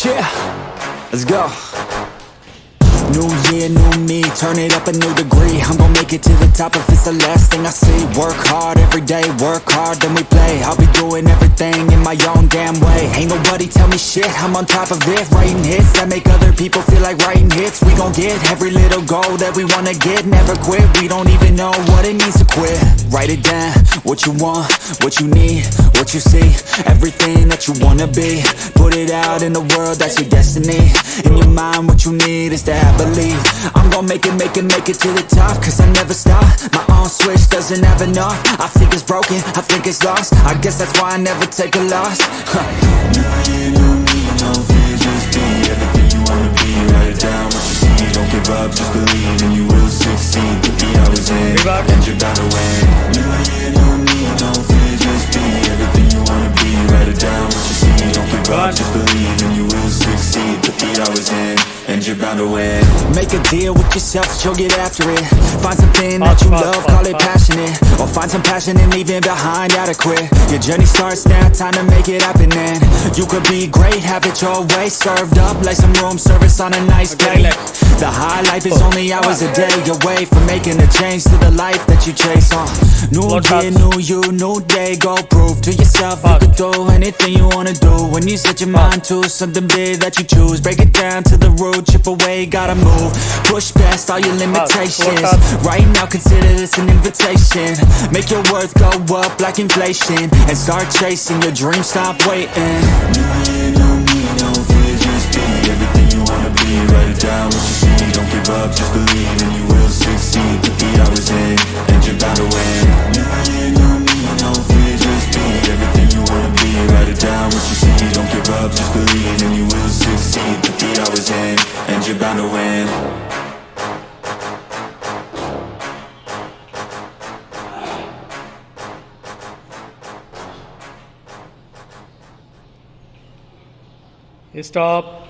Yeah, let's go. New year, new me, turn it up a new degree. I'm gon' make it to the top if it's the last thing I see. Work hard every day, work hard, then we play. I'll be doing everything in my own damn way. Ain't nobody tell me shit, I'm on top of it. Writing hits that make other people feel like writing hits. We gon' get every little goal that we wanna get. Never quit, we don't even know what it means to quit. Write it down, what you want, what you need, what you see, everything that you wanna be. Put it out in the world, that's your destiny. In your mind, what you need is to have believe. I'm gon' make it to the top, cause I never stop. My own switch doesn't have enough. I think it's broken, I think it's lost. I guess that's why I never take a loss. New year, new me, no fear, just be everything you wanna be. Write it down, what you see, don't give up, just believe and you will succeed. Put the hours in, and you're bound to win. New year, new me, no fear, just be everything you wanna be. Write it down, what you see, don't give up, just believe and you will succeed. Put the hours in, and you're bound to win. Make a deal with yourself that you'll get after it. Find something that you love, call it passionate. Or Find some passion and leave it behind, adequate. Your journey starts now, time to make it happen. And you could be great, have it your way. Served up like some room service on a nice plate. The high life is only hours a day away from making a change to the life that you chase. New year, new you, new day. Go prove to yourself you could do anything you wanna do. When you set your mind to something big that you choose, break it down to the root, chip away, gotta move. Push past all your limitations. Right now consider this an invitation. Make your worth go up like inflation, and start chasing your dreams, stop waiting. New year, new me, no fear, just be everything you wanna be. Write it down what you see, don't give up, just believe and you will succeed. Put the hours in, and you're bound to win. New year, new me, no fear, just be everything you wanna be. Write it down what you see, don't give up, just believe and you will succeed. Put the hours in, and you're bound to win. Stop.